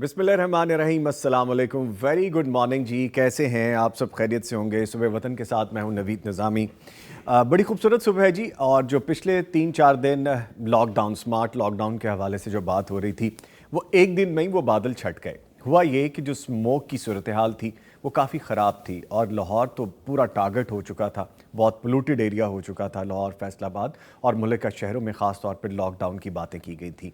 बिस्मिल्लाहिर्रहमानिर्रहीम, अस्सलाम वालेकुम, वेरी गुड मॉर्निंग जी। कैसे हैं आप सब? खैरियत से होंगे। सुबह वतन के साथ मैं हूं नवीद निज़ामी। बड़ी खूबसूरत सुबह है जी। और जो पिछले 3-4 दिन लॉकडाउन, स्मार्ट लॉकडाउन के हवाले से जो बात हो रही थी, वो एक दिन में ही वो बादल छट गए। हुआ ये कि जो स्मोक की सूरत हाल थी वो काफ़ी ख़राब थी और लाहौर तो पूरा टारगेट हो चुका था, बहुत पोल्यूटेड एरिया हो चुका था लाहौर, फैसलाबाद और मुल्क का शहरों में ख़ास तौर पर लॉकडाउन की बातें की गई थी।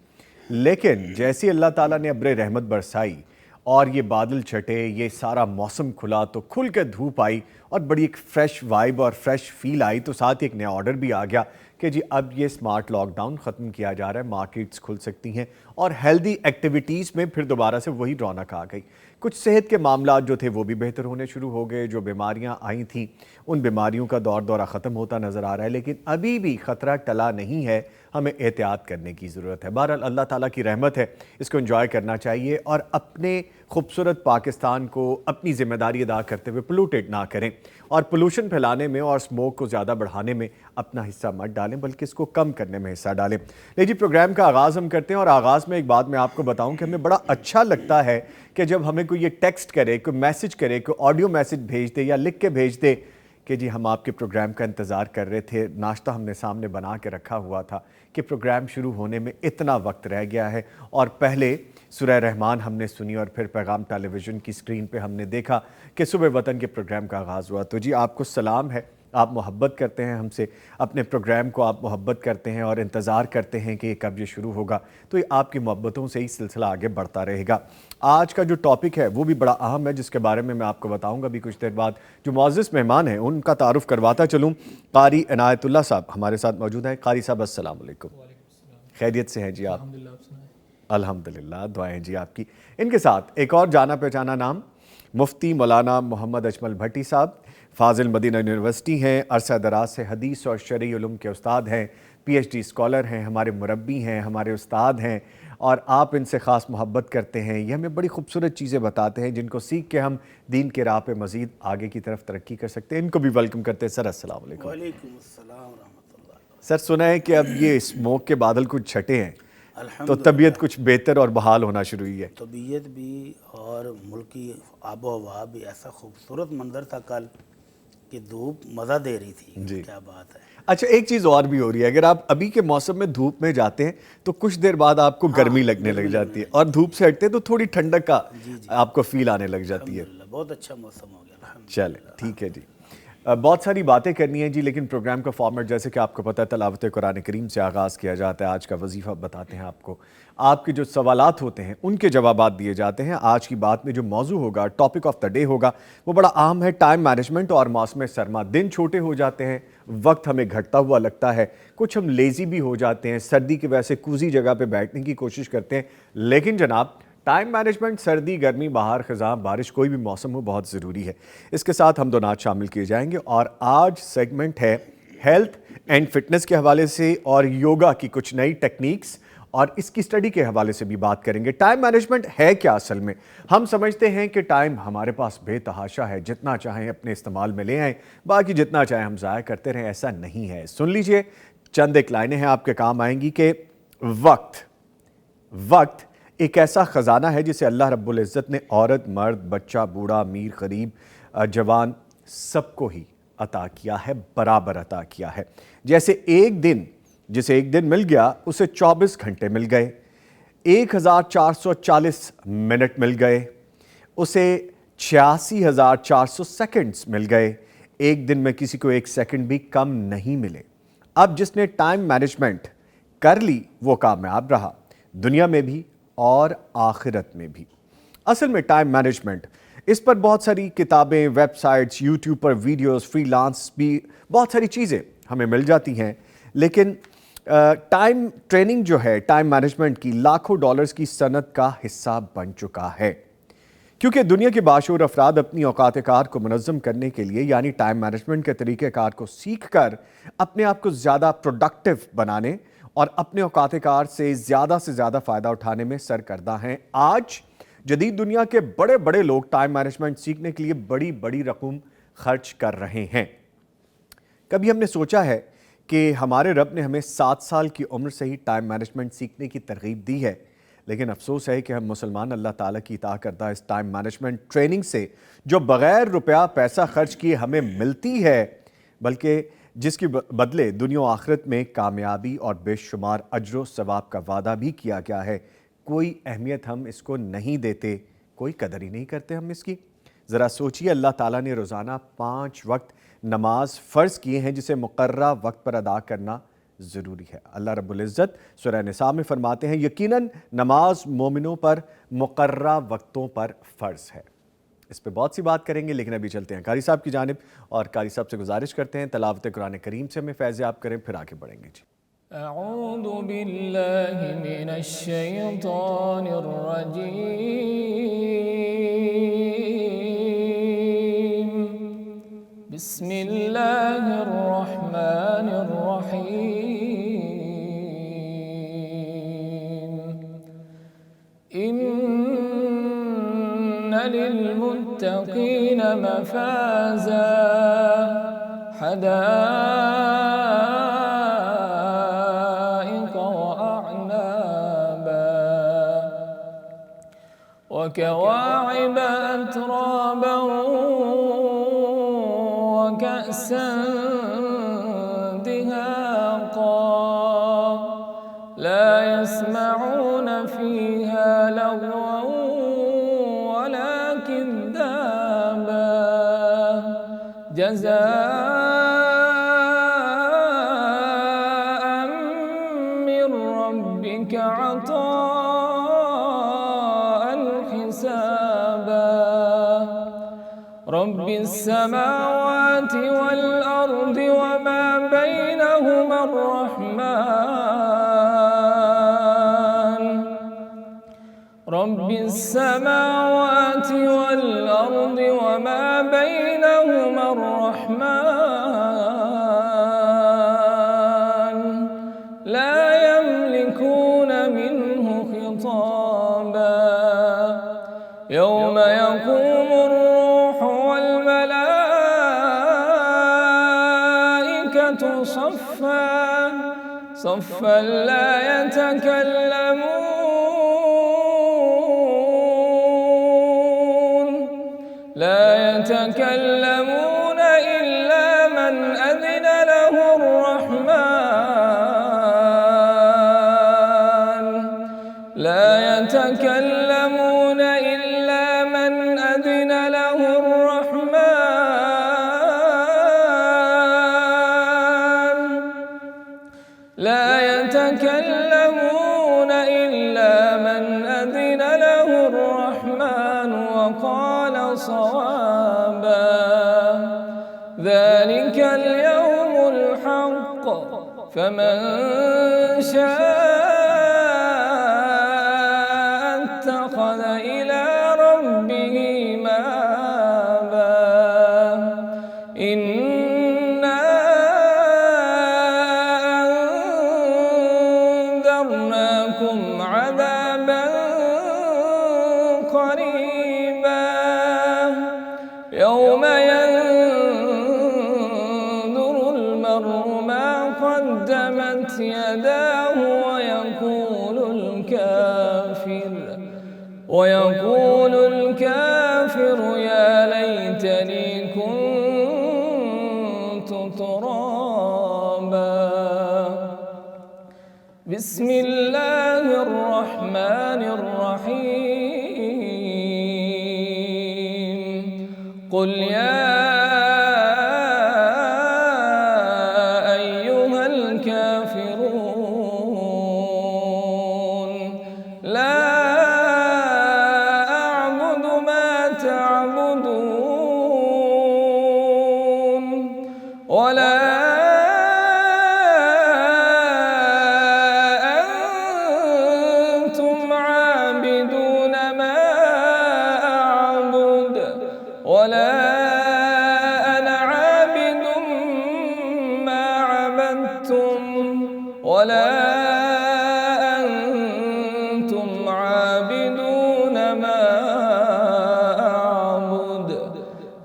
लेकिन जैसे अल्लाह ताला ने अब्र रहमत बरसाई और ये बादल छटे, ये सारा मौसम खुला, तो खुल के धूप आई और बड़ी एक फ़्रेश वाइब और फ्रेश फील आई। तो साथ ही एक नया ऑर्डर भी आ गया कि जी अब ये स्मार्ट लॉकडाउन ख़त्म किया जा रहा है, मार्केट्स खुल सकती हैं और हेल्दी एक्टिविटीज़ में फिर दोबारा से वही रौनक आ गई। कुछ सेहत के मामला जो थे वो भी बेहतर होने शुरू हो गए। जो बीमारियां आई थीं उन बीमारियों का दौरा ख़त्म होता नज़र आ रहा है, लेकिन अभी भी ख़तरा टला नहीं है, हमें एहतियात करने की ज़रूरत है। बहरहाल अल्लाह ताला की रहमत है, इसको एंजॉय करना चाहिए और अपने खूबसूरत पाकिस्तान को अपनी ज़िम्मेदारी अदा करते हुए पोल्यूटेड ना करें और पोल्यूशन फैलाने में और स्मोक को ज़्यादा बढ़ाने में अपना हिस्सा मत डालें, बल्कि इसको कम करने में हिस्सा डालें। ले जी, प्रोग्राम का आगाज़ हम करते हैं और आगाज़ में एक बात मैं आपको बताऊं कि हमें बड़ा अच्छा लगता है कि जब हमें कोई ये टेक्स्ट करे, कोई मैसेज करे, कोई ऑडियो मैसेज भेज दे या लिख के भेज दे कि जी हम आपके प्रोग्राम का इंतज़ार कर रहे थे, नाश्ता हमने सामने बना के रखा हुआ था कि प्रोग्राम शुरू होने में इतना वक्त रह गया है। और पहले सूरह रहमान हमने सुनी और फिर पैगाम टेलीविज़न की स्क्रीन पे हमने देखा कि सुबह वतन के प्रोग्राम का आगाज़ हुआ। तो जी आपको सलाम है, आप मोहब्बत करते हैं हमसे, अपने प्रोग्राम को आप मोहब्बत करते हैं और इंतज़ार करते हैं कि कब ये शुरू होगा। तो ये आपकी मोहब्बतों से ही सिलसिला आगे बढ़ता रहेगा। आज का जो टॉपिक है वो भी बड़ा अहम है, जिसके बारे में मैं आपको बताऊंगा अभी कुछ देर बाद। जो मुअज़्ज़िज़ मेहमान हैं उनका तारुफ़ करवाता चलूँ। कारी इनायतुल्लाह साहब हमारे साथ मौजूद हैं। कारी साहब अस्सलाम वालेकुम। खैरियत से हैं जी आप? अल्हम्दुलिल्लाह, दुआएं जी आपकी। इनके साथ एक और जाना पहचाना नाम, मुफ्ती मौलाना मोहम्मद अजमल भट्टी साहब, फाजिल मदीना यूनिवर्सिटी हैं, अरसा दराज से हदीस और शरई उलूम के उस्ताद हैं, PhD स्कॉलर हैं, हमारे मुरब्बी हैं, हमारे उस्ताद हैं और आप इनसे ख़ास मोहब्बत करते हैं। ये हमें बड़ी खूबसूरत चीज़ें बताते हैं जिनको सीख के हम दीन के राह पे मज़ीद आगे की तरफ तरक्की कर सकते हैं। इनको भी वेलकम करते हैं। सर अस्सलाम वालेकुम। वालेकुम अस्सलाम रहमतुल्लाह। सर, सुना है कि अब ये स्मोक के बादल कुछ छटे हैं तो अल्हम्दुलिल्लाह, तबीयत कुछ बेहतर और बहाल होना शुरू हुई है। तबीयत भी और मुल्क की आबो हवा भी ऐसा खूबसूरत मंजर था कल कि धूप मज़ा दे रही थी। जी। क्या बात है। अच्छा, एक चीज़ और भी हो रही है, अगर आप अभी के मौसम में धूप में जाते हैं तो कुछ देर बाद आपको गर्मी लगने लग जाती है और धूप से हटते हैं तो थोड़ी ठंडक का आपको फील आने लग जाती है। अल्हम्दुलिल्लाह, बहुत अच्छा मौसम हो गया चले, अल्हम्दुलिल्लाह। ठीक है जी। बहुत सारी बातें करनी है जी, लेकिन प्रोग्राम का फॉर्मेट जैसे कि आपको पता है तलावत कुरान करीम से आगाज़ किया जाता है। आज का वजीफ़ा बताते हैं आपको, आपके जो सवालात होते हैं उनके जवाबात दिए जाते हैं। आज की बात में जो मौजू होगा, टॉपिक ऑफ द डे होगा, वो बड़ा अहम है, टाइम मैनेजमेंट और मौसम सरमा। दिन छोटे हो जाते हैं, वक्त हमें घटता हुआ लगता है, कुछ हम लेज़ी भी हो जाते हैं, सर्दी की वजह से कूजी जगह पे बैठने की कोशिश करते हैं। लेकिन जनाब, टाइम मैनेजमेंट सर्दी, गर्मी, बाहर, ख़ज़ां, बारिश, कोई भी मौसम हो, बहुत ज़रूरी है। इसके साथ हम दो नात शामिल किए जाएंगे और आज सेगमेंट है हेल्थ एंड फिटनेस के हवाले से और योगा की कुछ नई टेक्निक्स और इसकी स्टडी के हवाले से भी बात करेंगे। टाइम मैनेजमेंट है क्या असल में? हम समझते हैं कि टाइम हमारे पास बेतहाशा है, जितना चाहें अपने इस्तेमाल में ले आएँ, बाकी जितना चाहें हम ज़ाया करते रहें। ऐसा नहीं है। सुन लीजिए, चंद एक लाइनें हैं, आपके काम आएंगी कि वक्त एक ऐसा ख़जाना है जिसे अल्लाह रब्बुल इज़्ज़त ने औरत, मर्द, बच्चा, बूढ़ा, अमीर, गरीब, जवान सबको ही अता किया है, बराबर अता किया है। जैसे जिसे एक दिन मिल गया उसे 24 घंटे मिल गए, 1440 मिनट मिल गए, उसे 86,400 सेकंड्स मिल गए। एक दिन में किसी को एक सेकंड भी कम नहीं मिले। अब जिसने टाइम मैनेजमेंट कर ली वो कामयाब रहा, दुनिया में भी और आखिरत में भी। असल में टाइम मैनेजमेंट, इस पर बहुत सारी किताबें, वेबसाइट्स, यूट्यूब पर वीडियोस, फ्रीलांस भी बहुत सारी चीज़ें हमें मिल जाती हैं। लेकिन टाइम ट्रेनिंग जो है टाइम मैनेजमेंट की, लाखों डॉलर्स की सनत का हिस्सा बन चुका है। کیونکہ دنیا کے باشعور افراد اپنی اوقات کار کو منظم کرنے کے لیے یعنی ٹائم مینجمنٹ کے طریقہ کار کو سیکھ کر اپنے آپ کو زیادہ پروڈکٹیو بنانے اور اپنے اوقات کار سے زیادہ فائدہ اٹھانے میں سرگرداں ہیں۔ آج جدید دنیا کے بڑے بڑے لوگ ٹائم مینجمنٹ سیکھنے کے لیے بڑی بڑی رقم خرچ کر رہے ہیں۔ کبھی ہم نے سوچا ہے کہ ہمارے رب نے ہمیں 7 سال کی عمر سے ہی ٹائم مینجمنٹ سیکھنے کی ترغیب دی ہے، لیکن افسوس ہے کہ ہم مسلمان اللہ تعالیٰ کی اطاعت کردہ اس ٹائم مینجمنٹ ٹریننگ سے جو بغیر روپیہ پیسہ خرچ کیے ہمیں ملتی ہے، بلکہ جس کی بدلے دنیا و آخرت میں کامیابی اور بے شمار اجر و ثواب کا وعدہ بھی کیا گیا ہے، کوئی اہمیت ہم اس کو نہیں دیتے، کوئی قدر ہی نہیں کرتے ہم اس کی۔ ذرا سوچئے، اللہ تعالیٰ نے روزانہ 5 وقت نماز فرض کیے ہیں جسے مقررہ وقت پر ادا کرنا ضروری ہے۔ اللہ رب العزت سورہ نساء میں فرماتے ہیں یقیناً نماز مومنوں پر مقررہ وقتوں پر فرض ہے۔ اس پہ بہت سی بات کریں گے، لیکن ابھی چلتے ہیں قاری صاحب کی جانب اور قاری صاحب سے گزارش کرتے ہیں تلاوت قرآن کریم سے ہمیں فیض یاب کریں، پھر آگے بڑھیں گے۔ جی اعوذ باللہ من الشیطان الرجیم، بسم اللہ الرحمن الرحیم، ان للمتقین مفازا حدائق وأعنابا وكواعب أترابا وكأسا دهاقا لا يسمعون فيها لغوا ولا كذابا جزاء من ربك عطاء حسابا رب السماوات والأرض وما بينهما الرحمن رب السماوات والأرض وما بينهما الرحمن لا يملكون منه خطابا يوم يقوم الروح والملائكة صفا لا يتكلمون إلا من أذن له الرحمن لا يتكلمون إلا من أذن له الرحمن لا يتكلمون إلا من أذن له الرحمن وقال صوابا ذلك اليوم الحق فمن شاء اتخذ إلى ربه مآبا إنا أنذرناكم عذابا قريبا يوم ينظر المرء ما قدمت يداه ويقول الكافر يا ليتني كنت ترابا بسم الله الرحمن الرحيم قل يا أيها الكافرون لا أعبد ما تعبدون ولا أنتم عابدون ما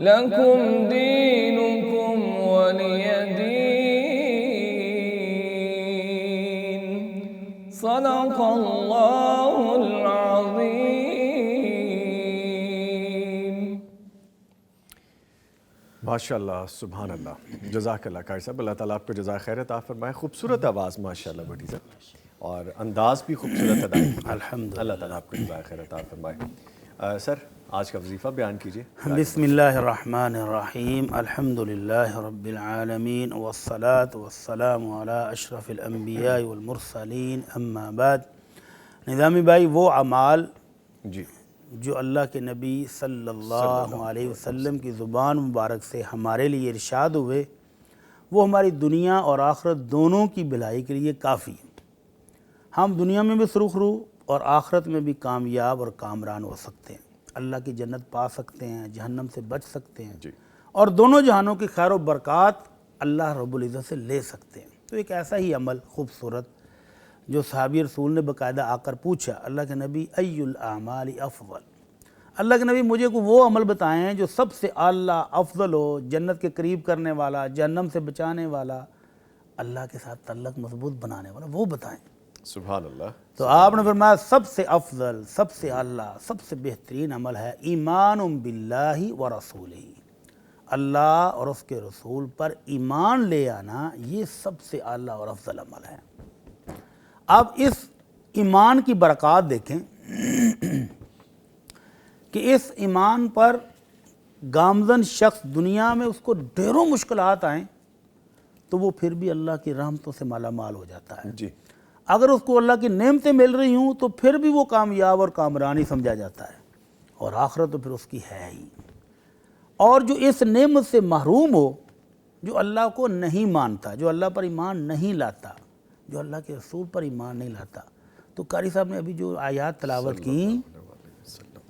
لكم دينكم ولي دين صدق الله العظيم. माशाल्लाह सुभान अल्लाह जज़ाकल्लाह कारी साहब, अल्लाह ताला आपको जज़ा खैर अता फरमाए. खूबसूरत आवाज़ माशाल्लाह भटीजा, और अंदाज़ भी खूबसूरत अदा है. अल्हम्दुलिल्लाह. अल्लाह ताला आपको जज़ा खैर अता फरमाए. सर आज का वजीफ़ा बयान कीजिए. बिस्मिल्लाहिर्रहमानिर्रहीम. अल्हम्दुलिल्लाहि रब्बिल आलमीन वस्सलातु वस्सलामु अला अशरफिल अंबिया वल मुरसलीन, अम्मा बाद. निज़ामी भाई, वो अमाल जी जो अल्लाह के नबी सल्लल्लाहु अलैहि वसल्लम की ज़ुबान मुबारक से हमारे लिए इरशाद हुए, वो हमारी दुनिया और आखिरत दोनों की भलाई के लिए काफ़ी है. हम दुनिया में भी सुरखरू और आखिरत में भी कामयाब और कामरान हो सकते हैं. अल्लाह की जन्नत पा सकते हैं, जहन्नम से बच सकते हैं जी. और दोनों जहानों की खैर व बरक़ात अल्लाह रब्बुल इज़्ज़त से ले सकते हैं. तो एक ऐसा ही अमल खूबसूरत जो सहाबी रसूल ने बाकायदा आकर पूछा, अल्लाह के नबी अय्युल आमाली अफ़ज़ल, अल्लाह के नबी मुझे को वो अमल बताएं जो सबसे आला अफजल हो, जन्नत के करीब करने वाला, जहन्नम से बचाने वाला, अल्लाह के साथ तल्लक मजबूत बनाने वाला, वो बताएं. सुभान अल्लाह. तो आपने फरमाया सबसे अफजल, सबसे आला, सबसे बेहतरीन अमल है ईमान बिल्लाहि व रसूलिही, अल्लाह और उसके रसूल पर ईमान ले आना. ये सबसे आला और अफजल अमल है. अब इस ईमान की बरक़ात देखें कि इस ईमान पर गामज़न शख्स दुनिया में उसको ढेरों मुश्किलात आएँ तो वो फिर भी अल्लाह की रहमतों से माला माल हो जाता है. जी. अगर उसको अल्लाह की नेमतें मिल रही हूँ तो फिर भी वो कामयाब और कामरान ही समझा जाता है, और आखिरत तो फिर उसकी है ही. और जो इस नेमत से महरूम हो, जो अल्लाह को नहीं मानता, जो अल्लाह पर ईमान नहीं लाता, जो अल्लाह के रसूल पर ईमान नहीं लाता, तो कारी साहब ने अभी जो आयात तलावत की,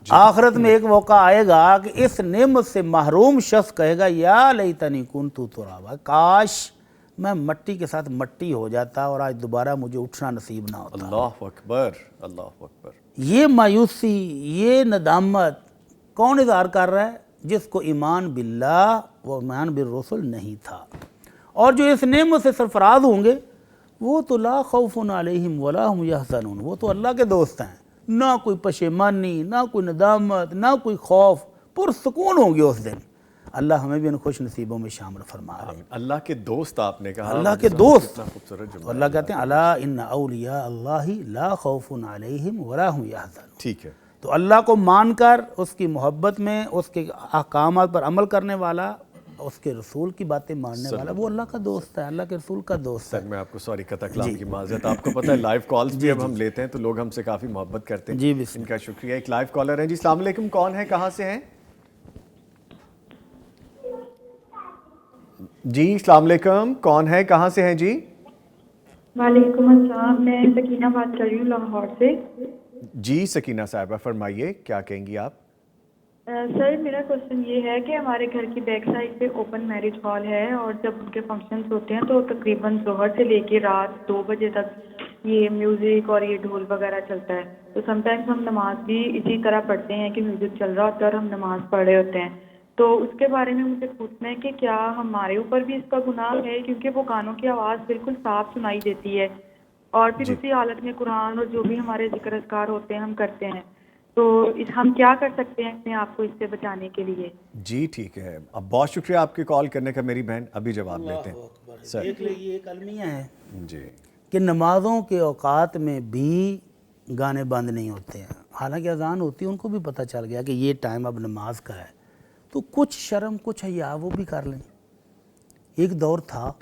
आखिरत में एक मौका आएगा कि इस नेमत से महरूम शख्स कहेगा या लैतनी कुन्तु तुराबा, काश मैं मट्टी के साथ मट्टी हो जाता और आज दोबारा मुझे उठना नसीब ना होता. अल्लाह अकबर, अल्लाह अकबर. ये मायूसी, ये नदामत कौन इज़हार कर रहा है? जिसको ईमान बिल्लाह व ईमान बिर रसूल नहीं था. और जो इस नेमत से सरफराज होंगे वो तो ला खौफुन अलैहिम वला हुम यहज़नून, वो तो अल्लाह के दोस्त हैं. ना कोई पशेमानी, ना कोई नदामत, ना कोई खौफ, पुरसुकून होंगे उस दिन. अल्लाह हमें भी इन खुश नसीबों में शामिल फरमा रहे हैं. अल्लाह के दोस्त आपने कहा, अल्लाह के दोस्त. कितना खूबसूरत जुमला. तो अल्लाह कहते हैं अला इन्ना औलिया अल्लाहि ला खौफुन अलैहिम वला हुम यहज़नून. ठीक है. तो अल्लाह को मानकर उसकी मोहब्बत में उसके अहकामात पर अमल करने वाला, उसके रसूल की बातें मानने वाला, वो अल्लाह का दोस्त है, अल्लाह के रसूल का दोस्त है. सर मैं आपको सॉरी कता कलाम की माज़रत. आपको पता है लाइव कॉल्स भी अब हम लेते हैं तो लोग हमसे काफ़ी मोहब्बत करते हैं. जी बिस्मिल्लाह. इनका शुक्रिया. एक लाइव कॉलर है जी. अस्सलाम वालेकुम, कौन है, कहाँ से हैं जी? अस्सलाम वालेकुम, कौन है, कहाँ से हैं जी? वालेकुम अस्सलाम, मैं सकीना बात कर रही हूँ लाहौर से. जी सकीना साहिबा फरमाइए, क्या कहेंगी आप? सर मेरा क्वेश्चन ये है कि हमारे घर की बैक साइड पे ओपन मैरिज हॉल है और जब उनके फंक्शंस होते हैं तो तकरीबन ज़ोहर से लेके रात 2 बजे तक ये म्यूज़िक और ये ढोल वगैरह चलता है. तो समटाइम्स हम नमाज भी इसी तरह पढ़ते हैं कि म्यूज़िक चल रहा होता है और हम नमाज पढ़ रहे होते हैं. तो उसके बारे में मुझे पूछना है कि क्या हमारे ऊपर भी इसका गुनाह है, क्योंकि वो गानों की आवाज़ बिल्कुल साफ सुनाई देती है और फिर उसी हालत में कुरान और जो भी हमारे जिक्र अज़कार होते हैं हम करते हैं. तो हम क्या कर सकते हैं अपने आप को इससे बचाने के लिए? जी ठीक है. अब बहुत शुक्रिया आपके कॉल करने का मेरी बहन. अभी जवाब लेते हैं सर. देख लीजिए, एक अलमिया है जी कि नमाज़ों के औकात में भी गाने बंद नहीं होते हैं. हालांकि अजान होती है, उनको भी पता चल गया कि ये टाइम अब नमाज का है, तो कुछ शर्म कुछ हया वो भी कर लें. एक दौर था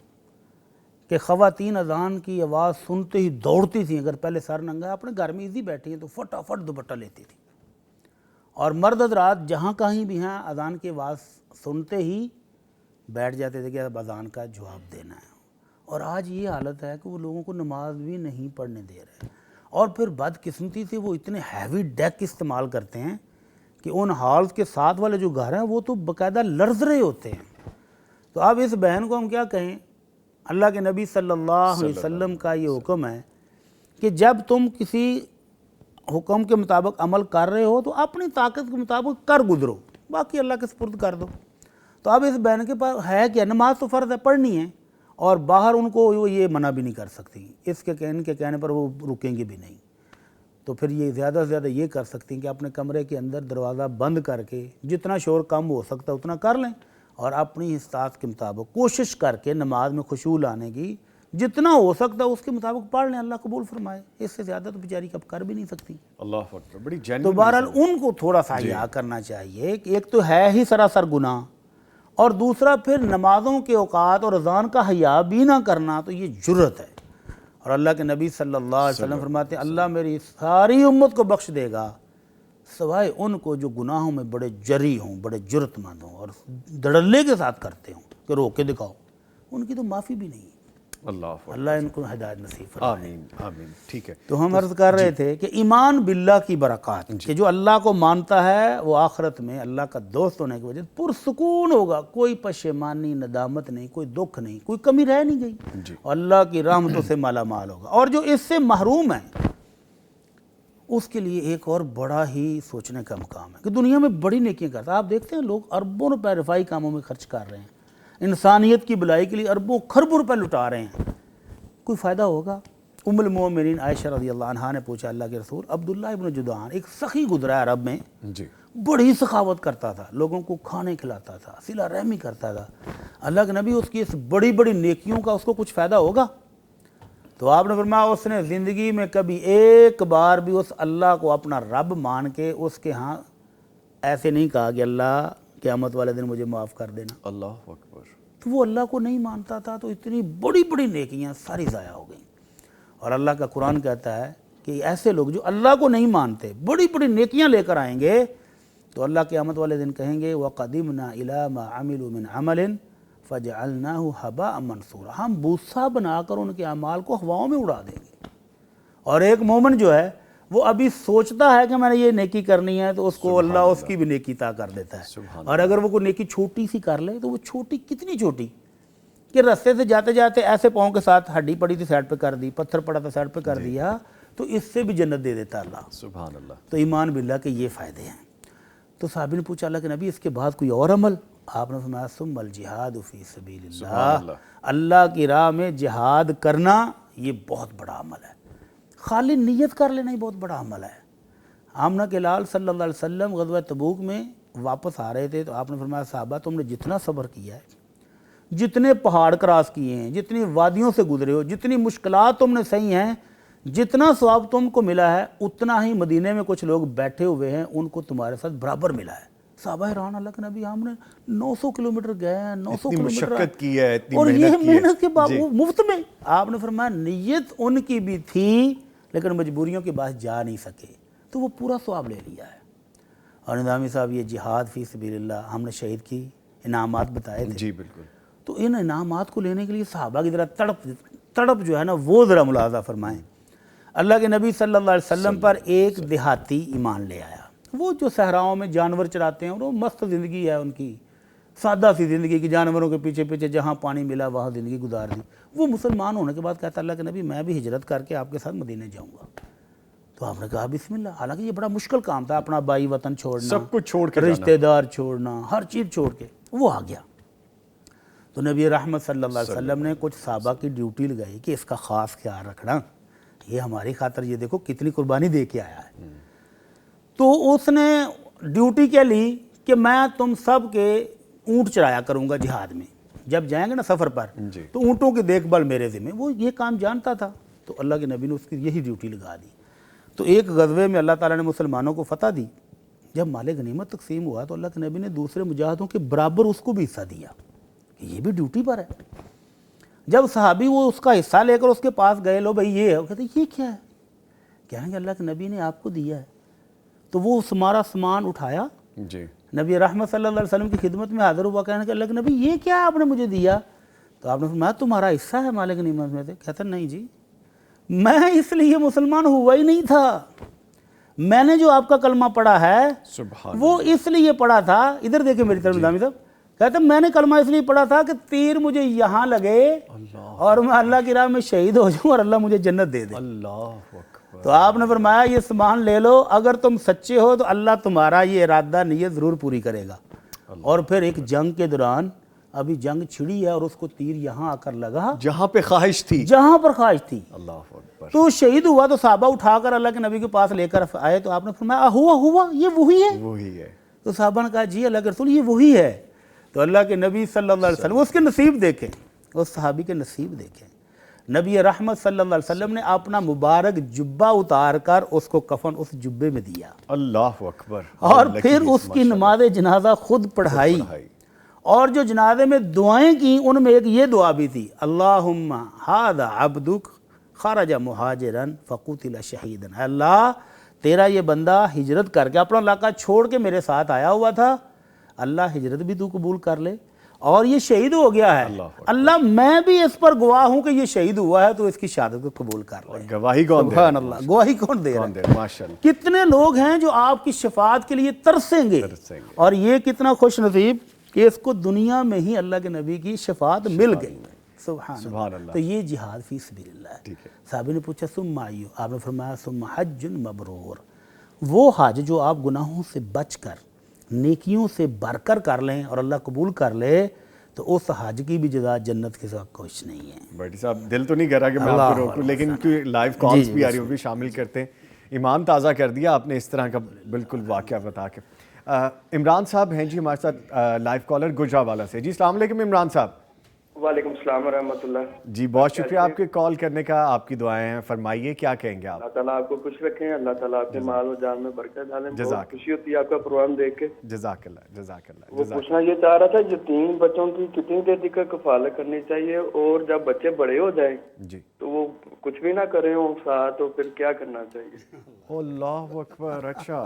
कि ख़वातीन अजान की आवाज़ सुनते ही दौड़ती थी. अगर पहले सर नंगा अपने घर में इजी बैठी हैं तो फटाफट दुपट्टा लेती थी, और मर्द हज़रात जहाँ कहीं भी हैं अजान की आवाज़ सुनते ही बैठ जाते थे कि अब अजान का जवाब देना है. और आज ये हालत है कि वो लोगों को नमाज भी नहीं पढ़ने दे रहे. और फिर बदकिस्मती से वो इतने हैवी डेक इस्तेमाल करते हैं कि उन हॉल्स के साथ वाले जो घर हैं वो तो बाकायदा लर्ज रहे होते हैं. तो अब इस बहन को हम क्या कहें? अल्लाह के नबी सल्लल्लाहु अलैहि वसल्लम का ये हुक्म है कि जब तुम किसी हुक्म के मुताबिक अमल कर रहे हो तो अपनी ताकत के मुताबिक कर गुजरो, बाकी अल्लाह के सुपुर्द कर दो. تو اب اس بہن کے پاس ہے کیا، نماز تو فرض ہے، پڑھنی ہے، اور باہر ان کو وہ یہ منع بھی نہیں کر سکتی، اس کے کہنے پر وہ رکیں گے بھی نہیں، تو پھر یہ زیادہ سے زیادہ یہ کر سکتی ہیں کہ اپنے کمرے کے اندر دروازہ بند کر کے جتنا شور کم ہو سکتا ہے اتنا کر لیں، اور اپنی استطاعت کے مطابق کوشش کر کے نماز میں خشوع لانے کی جتنا ہو سکتا ہے اس کے مطابق پڑھ لیں، اللہ قبول فرمائے، اس سے زیادہ تو بیچاری کب کر بھی نہیں سکتی۔ اللہ اکبر، بڑی تو جینوین بہرحال ان کو تھوڑا سا حیا کرنا چاہیے کہ ایک تو ہے ہی سراسر گناہ، اور دوسرا پھر نمازوں کے اوقات اور اذان کا حیا بھی نہ کرنا، تو یہ جرت ہے۔ اور اللہ کے نبی صلی اللہ علیہ وسلم فرماتے ہیں اللہ میری ساری امت کو بخش دے گا سوائے ان کو جو گناہوں میں بڑے جری ہوں، بڑے جرت مند ہوں اور دھڑلے کے ساتھ کرتے ہوں کہ روک کے دکھاؤ، ان کی تو معافی بھی نہیں ہے۔ اللہ اکبر، اللہ ان کو ہدایت نصیب فرمائے۔ آمین آمین۔ ٹھیک ہے، تو ہم عرض کر رہے تھے کہ ایمان باللہ کی برکات، کہ جو اللہ کو مانتا ہے وہ آخرت میں اللہ کا دوست ہونے کی وجہ سے پرسکون ہوگا، کوئی پشیمانی، ندامت نہیں، کوئی دکھ نہیں، کوئی کمی رہ نہیں گئی، اور اللہ کی رحمتوں سے مالا مال ہوگا۔ اور جو اس سے محروم ہے اس کے لیے ایک اور بڑا ہی سوچنے کا مقام ہے کہ دنیا میں بڑی نیکیاں کرتا ہے، آپ دیکھتے ہیں لوگ اربوں روپے رفائی کاموں میں خرچ کر رہے ہیں، انسانیت کی بلائی کے لیے اربوں خربوں روپے لٹا رہے ہیں، کوئی فائدہ ہوگا؟ ام المومنین عائشہ رضی اللہ عنہا نے پوچھا اللہ کے رسول، عبداللہ ابن جدعان ایک سخی گزرا ہے عرب میں، جی، بڑی سخاوت کرتا تھا، لوگوں کو کھانے کھلاتا تھا، صلہ رحمی کرتا تھا، اللہ کے نبی اس کی اس بڑی بڑی نیکیوں کا اس کو کچھ فائدہ ہوگا؟ تو آپ نے فرمایا اس نے زندگی میں کبھی ایک بار بھی اس اللہ کو اپنا رب مان کے اس کے ہاں ایسے نہیں کہا کہ اللہ قیامت والے دن مجھے معاف کر دینا۔ اللہ اکبر۔ تو وہ اللہ کو نہیں مانتا تھا، تو اتنی بڑی بڑی نیکیاں ساری ضائع ہو گئیں۔ اور اللہ کا قرآن کہتا ہے کہ ایسے لوگ جو اللہ کو نہیں مانتے بڑی بڑی نیکیاں لے کر آئیں گے تو اللہ قیامت والے دن کہیں گے وَقَدِمْنَا إِلَىٰ مَا عَمِلُوا مِنْ عَمَلٍ فَجَعَلْنَاهُ هَبَاءً مَنْثُورًا، ہم بوسہ بنا کر ان کے اعمال کو ہواؤں میں اڑا دیں گے۔ اور ایک مومن جو ہے وہ ابھی سوچتا ہے کہ میں نے یہ نیکی کرنی ہے تو اس کو اللہ اس کی بھی نیکی عطا کر دیتا ہے، اور اگر وہ کوئی نیکی چھوٹی سی کر لے تو وہ چھوٹی کتنی چھوٹی کہ رستے سے جاتے جاتے ایسے پاؤں کے ساتھ ہڈی پڑی تھی سائڈ پہ کر دی، پتھر پڑا تھا سائڈ پہ کر دیا، تو اس سے بھی جنت دے دیتا اللہ۔ سبحان اللہ۔ تو ایمان باللہ کے یہ فائدے ہیں۔ تو صحابی نے پوچھا اللہ کے نبی اس کے بعد کوئی اور عمل؟ آپ نے فرمایا ثم الجہاد فی سبیل اللہ، اللہ کی راہ میں جہاد کرنا یہ بہت بڑا عمل ہے، خالی نیت کر لینا ہی بہت بڑا عمل ہے۔ آمنہ کے لال صلی اللہ علیہ وسلم غزوہ تبوک میں واپس آ رہے تھے تو آپ نے فرمایا صحابہ تم نے جتنا صبر کیا ہے، جتنے پہاڑ کراس کیے ہیں، جتنی وادیوں سے گزرے ہو، جتنی مشکلات تم نے سہی ہیں، جتنا ثواب تم کو ملا ہے اتنا ہی مدینے میں کچھ لوگ بیٹھے ہوئے ہیں ان کو تمہارے ساتھ برابر ملا ہے۔ صحابہ حیران، اللہ کے نبی ہم نے 900 کلومیٹر گئے ہیں، 900 اتنی کلومیٹر مشقت کی ہے، اتنی اور یہ محنت کی ہے۔ محنت کے باوجود مفت میں۔ آپ نے فرمایا نیت ان کی بھی تھی لیکن مجبوریوں کے باعث جا نہیں سکے، تو وہ پورا ثواب لے لیا ہے۔ اور نظامی صاحب یہ جہاد فی سبیل اللہ ہم نے شہید کی انعامات بتائے تھے، جی بالکل۔ تو ان انعامات کو لینے کے لیے صحابہ کی ذرا تڑپ جو ہے نا وہ ذرا ملاحظہ فرمائیں۔ اللہ کے نبی صلی اللہ علیہ وسلم پر ایک دیہاتی ایمان لے آیا، وہ جو صحراؤں میں جانور چراتے ہیں، وہ مست زندگی ہے ان کی، سادہ سی زندگی کی، جانوروں کے پیچھے پیچھے جہاں پانی ملا وہاں زندگی گزار دی۔ وہ مسلمان ہونے کے بعد کہتا اللہ کے نبی میں بھی ہجرت کر کے آپ کے ساتھ مدینے جاؤں گا۔ تو آپ نے کہا بسم اللہ، حالانکہ یہ بڑا مشکل کام تھا، اپنا بائی وطن چھوڑنا، سب کچھ چھوڑ کے رشتہ دار چھوڑنا، ہر چیز چھوڑ کے وہ آ گیا۔ تو نبی رحمت صلی اللہ علیہ وسلم نے کچھ صحابہ کی ڈیوٹی لگائی کہ اس کا خاص خیال رکھنا، یہ ہماری خاطر یہ دیکھو کتنی قربانی دے کے آیا ہے۔ تو اس نے ڈیوٹی کیا لی کہ میں تم سب کے اونٹ چرایا کروں گا جہاد میں، جب جائیں گے نا سفر پر تو اونٹوں کی دیکھ بھال میرے ذمہ، وہ یہ کام جانتا تھا۔ تو اللہ کے نبی نے اس کی یہی ڈیوٹی لگا دی۔ تو ایک غزوے میں اللہ تعالیٰ نے مسلمانوں کو فتح دی، جب مال غنیمت تقسیم ہوا تو اللہ کے نبی نے دوسرے مجاہدوں کے برابر اس کو بھی حصہ دیا کہ یہ بھی ڈیوٹی پر ہے۔ جب صحابی وہ اس کا حصہ لے کر اس کے پاس گئے، لو بھائی یہ ہے، وہ کہتے یہ کیا ہے؟ کہیں گے اللہ کے نبی نے آپ کو دیا ہے۔ تو وہ ہمارا سامان اٹھایا، جی نبی رحمت صلی اللہ علیہ وسلم کی خدمت میں حاضر ہوا، کہنے کہ اللہ کے نبی یہ کیا ہے آپ نے مجھے دیا؟ تو آپ نے فرمایا تمہارا حصہ ہے مال غنیمت میں سے۔ کہتا نہیں جی، میں اس لیے مسلمان ہوا ہی نہیں تھا، میں نے جو آپ کا کلمہ پڑھا ہے وہ اس لیے پڑھا تھا، ادھر دیکھیں میری طرف نظامی صاحب، کہتے ہیں میں نے کلمہ اس لیے پڑھا تھا کہ تیر مجھے یہاں لگے اور میں اللہ کی راہ میں شہید ہو جاؤں اور اللہ مجھے جنت دے دے۔ اللہ اکبر۔ تو آپ نے فرمایا یہ سامان لے لو، اگر تم سچے ہو تو اللہ تمہارا یہ ارادہ نیت ضرور پوری کرے گا۔ اور پھر ایک جنگ کے دوران ابھی جنگ چھڑی ہے اور اس کو تیر یہاں آ کر لگا جہاں پہ خواہش تھی. جہاں پر خواہش تھی. اللہ اکبر. تو شہید ہوا تو صحابہ اٹھا کر اللہ کے نبی کے پاس لے کر آئے تو آپ نے فرمایا ہوا یہ وہی ہے. وہی ہے. تو صحابہ نے کہا جی اللہ کے رسول یہ وہی ہے. تو اللہ کے نبی صلی اللہ علیہ وسلم اس کے نصیب دیکھیں, اس صحابی کے نصیب دیکھیں. نبی رحمت صلی اللہ علیہ وسلم نے اپنا مبارک جبہ اتار کر اس کو کفن اس جبے میں دیا اللہ اکبر. اور پھر اس کی نماز جنازہ خود پڑھائی. اور جو جنازے میں دعائیں کی ان میں ایک یہ دعا بھی تھی, اللہم ھذا عبدک خرج مہاجرا فقتل شہیدا. اللہ تیرا یہ بندہ ہجرت کر کے اپنا علاقہ چھوڑ کے میرے ساتھ آیا ہوا تھا, اللہ ہجرت بھی تو قبول کر لے اور یہ شہید ہو گیا ہے. اللہ میں بھی اس پر گواہ ہوں کہ یہ شہید ہوا ہے تو اس کی شہادت کو قبول کر لے. گواہی کون دے؟ سبحان اللہ, گواہی کون دے رہا ہے؟ ماشاءاللہ. کتنے لوگ ہیں جو آپ کی شفاعت کے لیے ترسیں گے اور یہ کتنا خوش نصیب کہ اس کو دنیا میں ہی اللہ کے نبی کی شفاعت مل گئی. سبحان اللہ. تو یہ جہاد فی سبیل اللہ ہے. صحابی نے پوچھا ثم ایو, آپ نے فرمایا ثم حج مبرور, وہ حج جو آپ گناہوں سے بچ کر نیکیوں سے بھر کر لیں اور اللہ قبول کر لے تو اس حج کی بھی جزا جنت کے ساتھ کچھ نہیں ہے. بھٹی صاحب دل تو نہیں کر رہا کہ میں آپ کو روکوں, لیکن کیونکہ لائیو کالز بھی آ رہی ہیں وہ بھی شامل کرتے ہیں. ایمان تازہ کر دیا آپ نے اس طرح کا بالکل واقعہ بتا کے. عمران صاحب ہیں جی ہمارے ساتھ لائیو کالر گجرانوالہ سے. جی السلام علیکم عمران صاحب. وعلیکم السلام ورحمۃ اللہ. جی بہت شکریہ آپ کے کال کرنے کا, آپ کی دعائیں ہیں, فرمائیے کیا کہیں گے آپ. اللہ تعالیٰ آپ کو خوش رکھیں, اللہ تعالیٰ آپ کے مال و جان میں برکت ڈالیں. جزاک خوشی ہوتی ہے آپ کا پروگرام دیکھ کے. جزاک اللہ جزاک اللہ. وہ پوچھنا یہ چاہ رہا تھا یتیم بچوں کی کتنی دیر تک کفالت کرنی چاہیے اور جب بچے بڑے ہو جائیں جی تو وہ کچھ بھی نہ کریں ہوں ساتھ تو پھر کیا کرنا چاہیے؟ اللہ اکبر. اچھا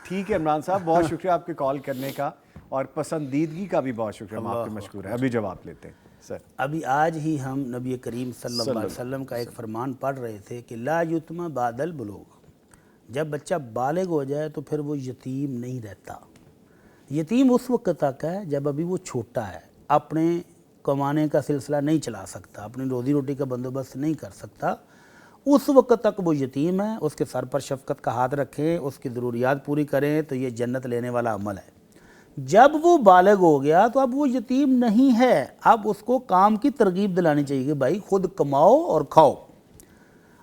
ٹھیک ہے عمران صاحب, بہت شکریہ آپ کے کال کرنے کا اور پسندیدگی کا بھی بہت شکریہ, ہم آپ کے مشکور ہیں. ابھی جواب لیتے ہیں سر. ابھی آج ہی ہم نبی کریم صلی اللہ علیہ وسلم کا ایک فرمان پڑھ رہے تھے کہ لا یتم بعد البلوغ, جب بچہ بالغ ہو جائے تو پھر وہ یتیم نہیں رہتا. یتیم اس وقت تک ہے جب ابھی وہ چھوٹا ہے, اپنے کمانے کا سلسلہ نہیں چلا سکتا, اپنی روزی روٹی کا بندوبست نہیں کر سکتا, اس وقت تک وہ یتیم ہے. اس کے سر پر شفقت کا ہاتھ رکھیں, اس کی ضروریات پوری کریں تو یہ جنت لینے والا عمل ہے. جب وہ بالغ ہو گیا تو اب وہ یتیم نہیں ہے, اب اس کو کام کی ترغیب دلانی چاہیے کہ بھائی خود کماؤ اور کھاؤ.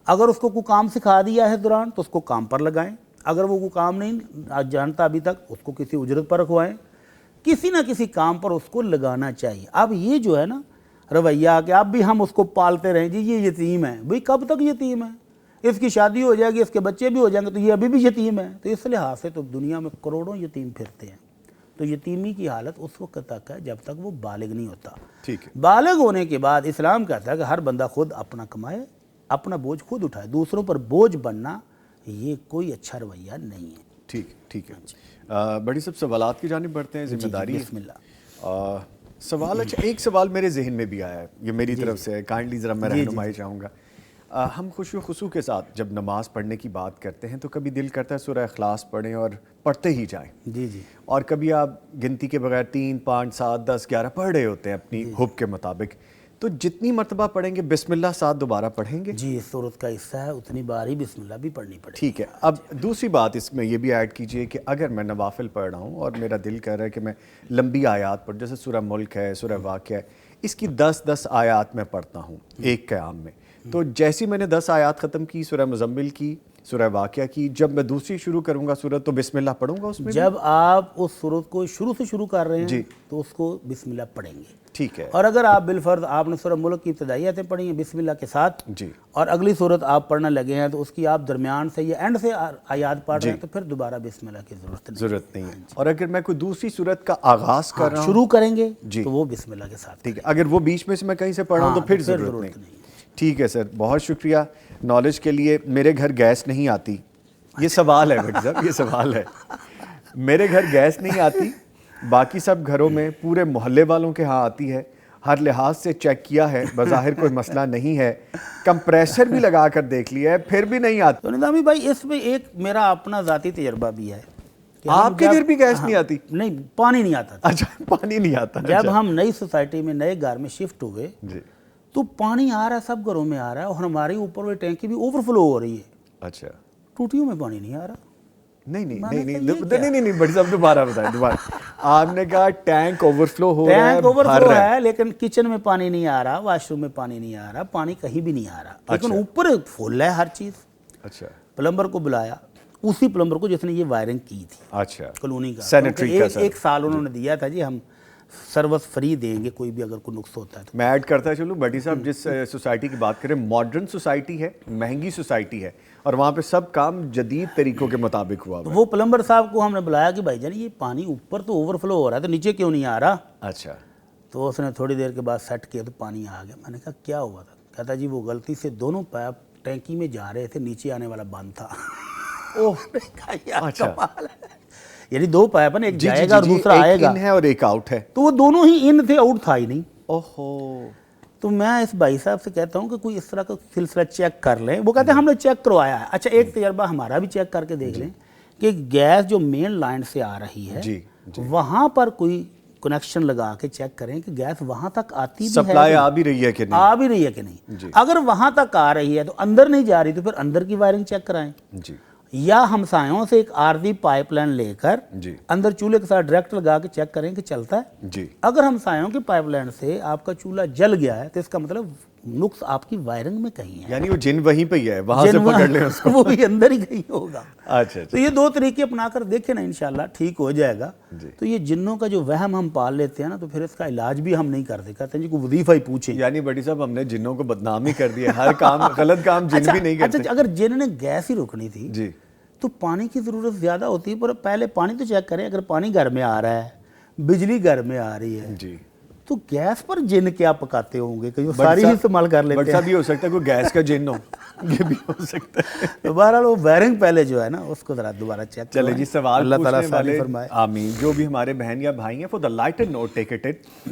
اگر اس کو کوئی کام سکھا دیا ہے دوران تو اس کو کام پر لگائیں, اگر وہ کوئی کام نہیں جانتا ابھی تک اس کو کسی اجرت پر رکھوائیں, کسی نہ کسی کام پر اس کو لگانا چاہیے. اب یہ جو ہے نا رویہ کہ اب بھی ہم اس کو پالتے رہیں, جی یہ یتیم ہے, بھئی کب تک یتیم ہے, اس کی شادی ہو جائے گی, اس کے بچے بھی ہو جائیں گے تو یہ ابھی بھی یتیم ہے. تو اس لحاظ سے تو دنیا میں کروڑوں یتیم پھرتے ہیں. تو یتیمی کی حالت اس وقت تک ہے جب تک وہ بالغ نہیں ہوتا. ٹھیک ہے. بالغ ہونے کے بعد اسلام کہتا ہے کہ ہر بندہ خود اپنا کمائے, اپنا بوجھ خود اٹھائے. دوسروں پر بوجھ بننا یہ کوئی اچھا رویہ نہیں ہے. ٹھیک ہے. بڑی سب سوالات کی جانب بڑھتے ہیں, ذمہ داری. بسم اللہ. سوال, اچھا ایک سوال میرے ذہن میں بھی آیا ہے, یہ میری طرف سے ہے, کائنڈلی ذرا میں رہنمائی چاہوں گا. ہم خوشی و خصوص کے ساتھ جب نماز پڑھنے کی بات کرتے ہیں تو کبھی دل کرتا ہے سورہ اخلاص پڑھیں اور پڑھتے ہی جائیں. جی اور کبھی آپ گنتی کے بغیر 3 5 7 10 11 پڑھ رہے ہوتے ہیں اپنی حب کے مطابق, تو جتنی مرتبہ پڑھیں گے بسم اللہ 7 دوبارہ پڑھیں گے. جی, اس صورت کا حصہ ہے, اتنی بار ہی بسم اللہ بھی پڑھنی پڑے. ٹھیک ہے. اب دوسری بات اس میں یہ بھی ایڈ کیجئے کہ اگر میں نوافل پڑھ رہا ہوں اور میرا دل کر رہا ہے کہ میں لمبی آیات پڑھ, جیسے سورہ ملک ہے, سورہ واقعہ ہے, اس کی 10 آیات میں پڑھتا ہوں ایک قیام میں, تو جیسی میں نے 10 آیات ختم کی, سورہ مزمل کی, سورہ واقعہ کی, جب میں دوسری شروع کروں گا سورت تو بسم اللہ پڑھوں گا اس میں. جب آپ اس سورت کو شروع سے شروع کر رہے ہیں تو اس کو بسم اللہ پڑھیں گے. ٹھیک ہے. اور اگر آپ بالفرض آپ نے سورہ ملک کی ابتدائی آیتیں پڑھی ہیں بسم اللہ کے ساتھ, جی, اور اگلی سورت آپ پڑھنا لگے ہیں تو اس کی آپ درمیان سے یا اینڈ سے آیات پڑھ رہے ہیں تو پھر دوبارہ بسم اللہ کی ضرورت نہیں ہے. اور اگر میں کوئی دوسری سورت کا آغاز کر رہا ہوں شروع کریں گے تو وہ بسم اللہ کے ساتھ. ٹھیک ہے. اگر وہ بیچ میں سے میں کہیں سے پڑھ رہا ہوں تو پھر ضرورت نہیں. ٹھیک ہے سر, بہت شکریہ نالج کے لیے. میرے گھر گیس نہیں آتی, یہ سوال ہے بھائی صاحب, یہ سوال ہے. میرے گھر گیس نہیں آتی, باقی سب گھروں میں پورے محلے والوں کے ہاں آتی ہے, ہر لحاظ سے چیک کیا ہے, بظاہر کوئی مسئلہ نہیں ہے, کمپریسر بھی لگا کر دیکھ لیا ہے, پھر بھی نہیں آتی. تو نظامی بھائی اس میں ایک میرا اپنا ذاتی تجربہ بھی ہے. آپ کے گھر بھی گیس نہیں آتی؟ نہیں, پانی نہیں آتا. اچھا, پانی نہیں آتا. جب ہم نئی سوسائٹی میں نئے گھر میں شفٹ ہوئے تو پانی آ رہا ہے, سب گھروں میں آ رہا ہے, اور ہماری اوپر وہ ٹینکی بھی اوور فلو ہو رہی ہے. اچھا, ٹوٹیوں میں پانی نہیں آ رہا. نہیں بڑی صاحب دوبارہ بتائیں, دوبارہ آپ نے کہا ٹینک اوورفلو ہو رہا ہے, ٹینک بھر اوورفلو رہا ہے. ہے لیکن کچن میں پانی نہیں آ رہا, واش روم میں پانی نہیں آ رہا, پانی کہیں بھی نہیں آ رہا, لیکن اوپر فل ہے ہر چیز. اچھا پلمبر کو بلایا, اسی پلمبر کو جس نے یہ وائرنگ کی تھی اچھا کالونی کا, سینیٹری کا. ایک سال انہوں نے دیا تھا جی ہم سروس فری دیں گے کوئی بھی اگر کوئی نقص ہوتا ہے تو. میں ایڈ کرتا چلوں بٹی صاحب, جس سوسائٹی کی بات کریں ماڈرن سوسائٹی ہے, مہنگی سوسائٹی ہے, اور وہاں پہ سب کام جدید طریقوں کے مطابق ہوا ہوا ہے. وہ پلمبر صاحب کو ہم نے بلایا کہ بھائی جان یہ پانی اوپر تو اوور فلو ہو رہا ہے تو نیچے کیوں نہیں آ رہا. اچھا تو اس نے تھوڑی دیر کے بعد سیٹ کیا تو پانی آ گیا. میں نے کہا کیا ہوا تھا؟ کہتا جی وہ غلطی سے دونوں پائپ ٹینکی میں جا رہے تھے, نیچے آنے والا بند تھا. اچھا, یعنی دو پائپ ہیں, ایک جی جائے گا اور دوسرا آئے ایک گا, ان ہے اور ایک آؤٹ ہے. تو وہ دونوں ہی ان تھے, آؤٹ تھا ہی نہیں. اوہو. تو میں اس بھائی صاحب سے کہتا ہوں کہ کوئی اس طرح کا سلسلہ چیک کر لیں. وہ کہتے ہیں ہم نے چیک کروایا ہے. اچھا ایک تجربہ ہمارا بھی چیک کر کے دیکھ لیں کہ گیس جو مین لائن سے آ رہی ہے جی وہاں پر کوئی کنیکشن لگا کے چیک کریں کہ گیس وہاں تک آتی بھی ہے, سپلائی آ بھی رہی ہے کہ نہیں. آ بھی رہی ہے کہ نہیں. اگر وہاں تک آ رہی ہے تو اندر نہیں جا رہی تو پھر اندر کی وائرنگ چیک کرائیں, جی یا ہمسایوں سے ایک عارضی پائپ لائن لے کر جی اندر چولہے کے ساتھ ڈائریکٹ لگا کے چیک کریں کہ چلتا ہے. جی. اگر ہمسایوں کی پائپ لائن سے آپ کا چولہا جل گیا ہے تو اس کا مطلب نقص آپ کی وائرنگ میں کہیں ہے, یعنی وہ جن وہیں پہ ہی ہے, وہاں سے پکڑ لیں اس کو. وہ بھی اندر ہی کہیں ہوگا. اچھا تو یہ دو طریقے اپنا کر دیکھیں نا, انشاءاللہ ٹھیک ہو جائے گا. تو یہ جنوں کا جو وہم ہم پال لیتے ہیں نا, تو پھر اس کا علاج بھی ہم نہیں کرتے, کہتے ہیں جی کوئی وظیفہ ہی پوچھیں. یعنی بٹی صاحب ہم نے جنوں کو بدنام ہی کر دیا, ہر کام غلط کام جن بھی نہیں کرتے. اچھا اگر جن نے گیس ہی روکنی تھی جی تو پانی کی ضرورت زیادہ ہوتی ہے, پر پہلے پانی تو چیک کریں. اگر پانی گھر میں آ رہا ہے, بجلی گھر میں آ رہی ہے, جی. تو گیس پر جن کیا پکاتے ہوں گے کہ وہ ساری ہی استعمال کر لیتے بٹ ہیں. صاحب یہ ہو سکتا ہے کوئی گیس کا جن ہو, یہ بھی ہو سکتا ہے. تو بہرحال وہ وائرنگ پہلے جو ہے نا اس کو ذرا دوبارہ چیک چلے جی, سوال اللہ تعالیٰ پوچھنے والے فرمائے. آمین. جو بھی ہمارے بہن یا بھائی ہیں, for the lighter note take it,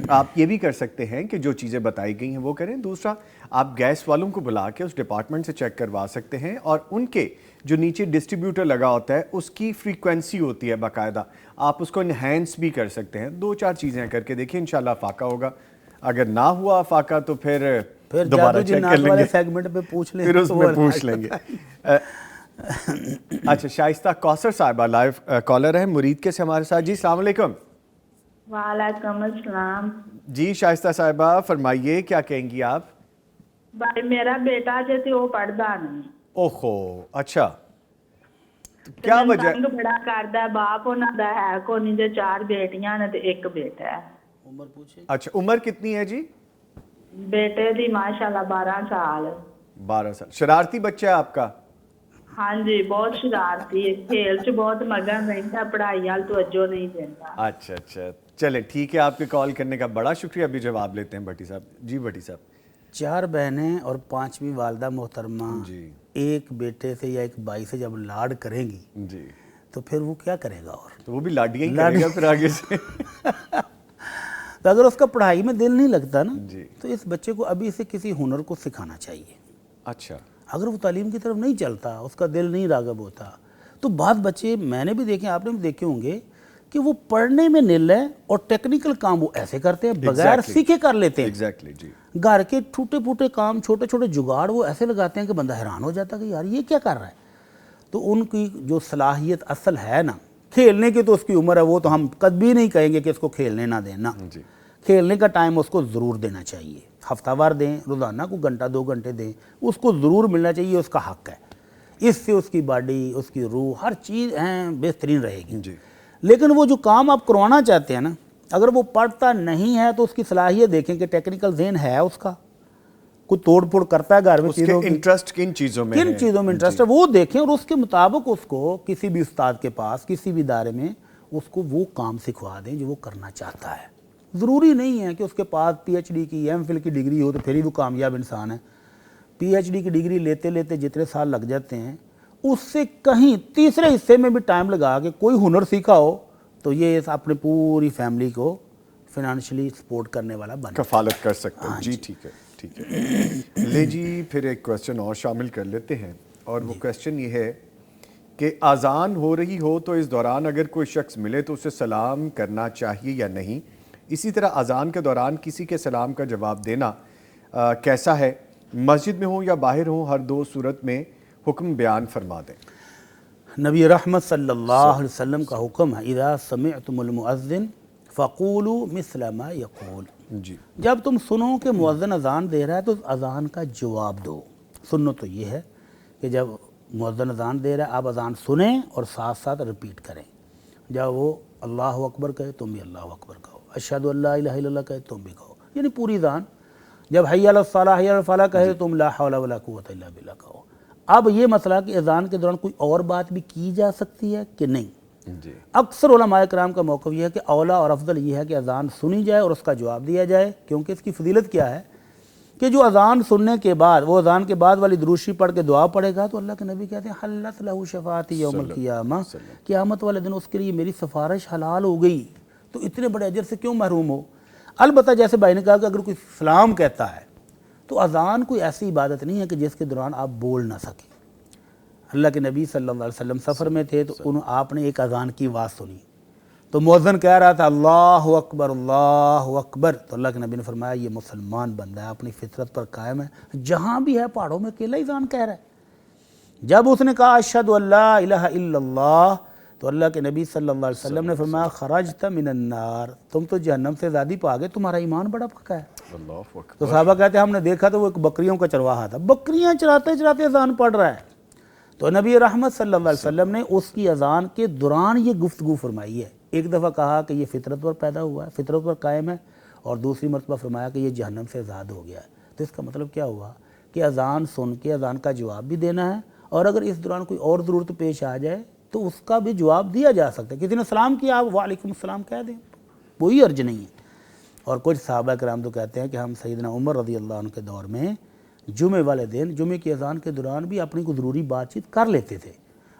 آپ یہ بھی کر سکتے ہیں کہ جو چیزیں بتائی گئی ہیں وہ کریں. دوسرا, آپ گیس والوں کو بلا کے اس ڈپارٹمنٹ سے چیک کروا سکتے ہیں, اور ان کے جو نیچے ڈسٹریبیوٹر لگا ہوتا ہے اس کی فریکوینسی ہوتی ہے باقاعدہ, آپ اس کو انہینس بھی کر سکتے ہیں. 2-4 چیزیں کر کے دیکھیں, انشاءاللہ فاقہ ہوگا. اگر نہ ہوا فاقہ تو پھر دوبارہ چیک کر لیں گے, سیگمنٹ پہ پوچھ لیں, پھر اس میں پوچھ لیں گے. اچھا, شائستہ کوثر صاحبہ لائیو کالر ہیں مرید کے سے ہمارے ساتھ. جی السلام علیکم. وعلیکم السلام. جی شائستہ صاحبہ فرمائیے, کیا کہیں گی آپ؟ بھائی میرا بیٹا جیسے وہ پڑھتا نہیں. اوہو. اچھا, کیا وجہ؟ تنگ بڑا کردا ہے, باپ انہاں دا ہے کو نہیں, دے 4 بیٹیاں نے تے ایک بیٹا ہے. عمر پوچھیں. اچھا, عمر کتنی ہے جی؟ بیٹے دی ماشاءاللہ 12 سال. 12 سال. شرارتی بچہ ہے آپ کا؟ ہاں جی, بہت شرارتی ہے, کھیل چ بہت مگن رہتا, پڑھائی وال توجہ نہیں دیتا. اچھا اچھا, چلیں ٹھیک ہے, آپ کے کال کرنے کا بڑا شکریہ. ابھی جواب لیتے ہیں بھٹی صاحب. جی بھٹی صاحب. 4 بہنیں اور 5ویں والدہ محترمہ جی ایک بیٹے سے یا ایک بھائی سے جب لاڈ کریں گی جی, تو پھر وہ کیا کرے گا؟ اور تو وہ بھی لاڈیاں ہی کرے گا پھر آگے سے. تو اگر اس کا پڑھائی میں دل نہیں لگتا نا, جی. تو اس بچے کو ابھی سے کسی ہنر کو سکھانا چاہیے. اچھا. اگر وہ تعلیم کی طرف نہیں چلتا, اس کا دل نہیں راغب ہوتا, تو بعض بچے میں نے بھی دیکھے, آپ نے بھی دیکھے ہوں گے کہ وہ پڑھنے میں نل ہے اور ٹیکنیکل کام وہ ایسے کرتے ہیں بغیر سیکھے کر لیتے ہیں. ایگزیکٹلی. جی. گھر کے ٹوٹے پھوٹے کام, چھوٹے چھوٹے جگاڑ وہ ایسے لگاتے ہیں کہ بندہ حیران ہو جاتا ہے کہ یار یہ کیا کر رہا ہے. تو ان کی جو صلاحیت اصل ہے نا, کھیلنے کی تو اس کی عمر ہے, وہ تو ہم کبھی نہیں کہیں گے کہ اس کو کھیلنے نہ دینا. جی. کھیلنے کا ٹائم اس کو ضرور دینا چاہیے, ہفتہ وار دیں, روزانہ کو گھنٹہ 2 گھنٹے دیں, اس کو ضرور ملنا چاہیے, اس کا حق ہے. اس سے اس کی باڈی, اس کی روح, ہر چیز بہترین رہے گی. جی. لیکن وہ جو کام آپ کروانا چاہتے ہیں نا, اگر وہ پڑھتا نہیں ہے تو اس کی صلاحیت دیکھیں کہ ٹیکنیکل ذہن ہے اس کا, کوئی توڑ پھوڑ کرتا ہے گھر میں, اس کے انٹرسٹ کن چیزوں میں کن چیزوں میں انٹرسٹ ہے وہ دیکھیں, اور اس کے مطابق اس کو کسی بھی استاد کے پاس, کسی بھی ادارے میں اس کو وہ کام سکھوا دیں جو وہ کرنا چاہتا ہے. ضروری نہیں ہے کہ اس کے پاس پی ایچ ڈی کی, ایم فل کی ڈگری ہو تو پھر ہی وہ کامیاب انسان ہے. پی ایچ ڈی کی ڈگری لیتے لیتے جتنے سال لگ جاتے ہیں, اس سے کہیں تیسرے حصے میں بھی ٹائم لگا کے کوئی ہنر سیکھا ہو تو یہ اپنے پوری فیملی کو فائنانشلی سپورٹ کرنے والا بن کفالت کر سکتے ہیں. جی ٹھیک ہے, ٹھیک ہے. لے جی, پھر ایک کویسچن اور شامل کر لیتے ہیں, اور وہ کویسچن یہ ہے کہ اذان ہو رہی ہو تو اس دوران اگر کوئی شخص ملے تو اسے سلام کرنا چاہیے یا نہیں. اسی طرح اذان کے دوران کسی کے سلام کا جواب دینا کیسا ہے, مسجد میں ہوں یا باہر ہوں, ہر 2 صورت میں حکم بیان فرما دیں. नबी रहमत सल्लल्लाहु अलैहि वसल्लम का हुक्म है, इज़ा समिअतुमुल मुअज़्ज़िन फ़क़ूलू मिस्ल मा यक़ूल, जी जब तुम सुनो कि मुअज़्ज़िन अज़ान दे रहा है तो अज़ान का जवाब दो। सुनो तो ये है कि जब मुअज़्ज़िन अज़ान दे रहा है आप अज़ान सुने और साथ साथ रिपीट करें। जब वो अल्लाहु अकबर कहे तुम भी अल्लाहु अकबर कहो, अशहदु अल्ला इलाहा इल्लल्लाह कहे तुम भी कहो, यानी पूरी अज़ान। जब हय्या अलस सलाह हय्या अलल फलाह कहे तुम ला हौला वला कुव्वता इल्ला बिल्लाह कहो। अब ये मसला कि अज़ान के दौरान कोई और बात भी की जा सकती है कि नहीं। जी अक्सर उलमाए कराम का मौक़िफ़ यह है कि औला और अफजल ये है कि अज़ान सुनी जाए और उसका जवाब दिया जाए, क्योंकि इसकी फजीलत क्या है कि जो अज़ान सुनने के बाद वो अज़ान के बाद वाली दुरूशी पढ़ के दुआ पढ़ेगा तो अल्लाह के नबी कहते हैं हल्लत लहू शफ़ाअती यौमल क़ियामा, क़यामत वाले दिन उसके लिए मेरी सिफारिश हलाल हो गई। तो इतने बड़े अजर से क्यों महरूम हो। अलबत्ता जैसे भाई ने कहा कि अगर कोई सलाम कहता है तो अज़ान कोई ऐसी इबादत नहीं है कि जिसके दौरान आप बोल ना सकें। अल्लाह के नबी सल्लल्लाहु अलैहि वसल्लम सफ़र में थे तो आपने एक अज़ान की आवाज़ सुनी तो मुअज़्ज़िन कह रहा था अल्लाहु अकबर, तो अल्लाह के नबी ने फरमाया ये मुसलमान बंदा है, अपनी फितरत पर कायम है, जहाँ भी है पहाड़ों में अकेला ही अज़ान कह रहा है। जब उसने कहा अशहदु अल्ला इलाहा इल्लल्लाह तो अल्लाह के नबी सल्लल्लाहु अलैहि वसल्लम ने फरमाया खरजत मिनन नार, तुम तो जहन्नम से ज़्यादा पा गए, तुम्हारा ईमान बड़ा पक्का है। अल्लाहु अकबर। तो साहबा कहते हैं हमने देखा तो वो एक बकरियों का चरवाहा था, बकरियां चराते चराते अज़ान पढ़ रहा है। तो नबी रहमत सल्लल्लाहु अलैहि वसल्लम ने उसकी अज़ान के दौरान ये गुफ्तगू फरमाई है। एक दफ़ा कहा कि ये फितरत पर पैदा हुआ है, फितरत पर कायम है, और दूसरी मरतबा फरमाया कि ये जहन्नम से आज़ाद हो गया है। तो इसका मतलब क्या हुआ कि अज़ान सुन के अज़ान का जवाब भी देना है, और अगर इस दौरान कोई और ज़रूरत पेश आ जाए तो उसका भी जवाब दिया जा सकता है। किसी ने सलाम किया आप वालेकुम सलाम कह दें, कोई अर्ज नहीं है। और कुछ सहाबा कराम तो कहते हैं कि हम सैयदना उमर रज़ी अल्लाह अन्हु के दौर में जुमे वाले दिन जुमे की अज़ान के दौरान भी अपनी कोई ज़रूरी बातचीत कर लेते थे,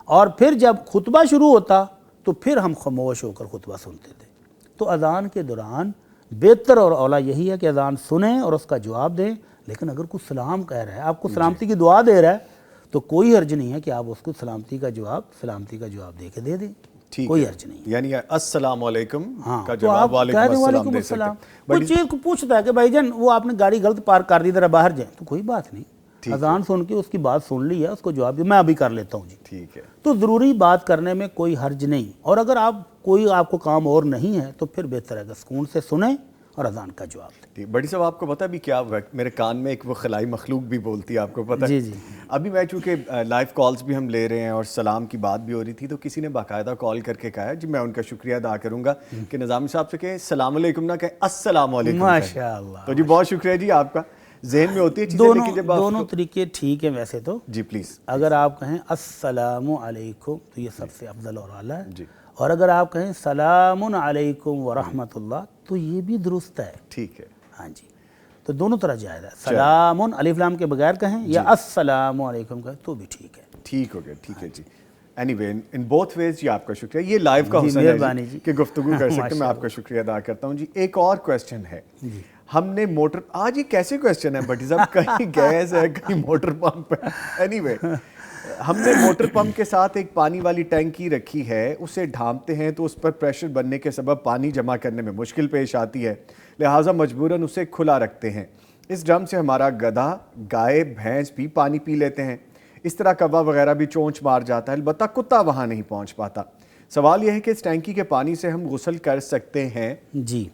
और फिर जब खुतबा शुरू होता तो फिर हम खामोश होकर खुतबा सुनते थे। तो अज़ान के दौरान बेहतर और औला यही है कि अज़ान सुने और उसका जवाब दें, लेकिन अगर कोई सलाम कह रहा है, आपको सलामती की दुआ दे रहा है, तो कोई हर्ज नहीं है कि आप उसको सलामती का जवाब दे के दे दें, कोई अर्ज नहीं। यानी अस्सलाम वालेकुम हाँ, का तो जवाब आप वालेकुम कह दें अस्सलाम वालेकुम दे अस्सलाम। सकते हैं। कोई चीज़ को पूछता है कि भाईजान वो आपने गाड़ी गलत पार्क कर दी, जरा बाहर जाए, तो कोई बात नहीं, अज़ान सुन के उसकी बात सुन ली है, उसको जवाब मैं अभी कर लेता हूँ जी, ठीक है। तो ज़रूरी बात करने में कोई हर्ज नहीं। और अगर आपको काम और नहीं है तो फिर बेहतर है कि सुकून से सुने और अज़ान का जवाब दें। ठीक, बड़ी साहब आपको पता भी क्या मेरे कान में एक वो खलाई मखलूक भी बोलती है, आपको पता है? जी। अभी मैं चूँकि लाइव कॉल्स भी हम ले रहे हैं और सलाम की बात भी हो रही थी, तो किसी ने बाकायदा कॉल करके कहा जी, मैं उनका शुक्रिया अदा करूँगा कि निज़ामी साहब से कहें सलाम अलैकुम ना कहें अस्सलाम वालेकुम कहें। माशाअल्लाह। तो जी बहुत शुक्रिया जी आपका। जहन में होती है चीज़ें, लेकिन जब दोनों तरीके ठीक है वैसे तो जी प्लीज़, अगर आप कहें अस्सलामु अलैकुम तो ये सबसे अफजल और आला है जी, और अगर आप कहें सलामुन अलैकुम व रहमतुल्लाह तो ये भी दुरुस्त है। ठीक है। हाँ जी, तो दोनों तरह जायज़ है। सलामुन अलिफ लाम के बगैर कहें या अस्सलामु अलैकुम कहें तो भी ठीक है। ठीक हो गया, ठीक है जी। एनीवे इन बोथ वेज जी आपका शुक्रिया। ये लाइव का हुस्न मेहरबानी है जी कि गुफ्तगू कर सकते हैं, मैं आपका शुक्रिया अदा करता हूँ जी। एक और क्वेश्चन है, हमने मोटर, आज ये कैसे क्वेश्चन है भट्टी साहब, कहीं गैस है कहीं मोटर पंप है। एनीवे हमने मोटर पंप के साथ एक पानी वाली टैंकी रखी है, उसे ढांपते हैं तो उस पर प्रेशर बनने के सबब पानी जमा करने में मुश्किल पेश आती है, लिहाजा मजबूरन उसे खुला रखते हैं। इस ड्रम से हमारा गधा, गाय, भैंस भी पानी पी लेते हैं। इस तरह कौवा वगैरह भी चोंच मार जाता है, अलबत्ता कुत्ता वहाँ नहीं पहुँच पाता। सवाल यह है कि इस टैंकी के पानी से हम गुस्ल कर सकते हैं? जी,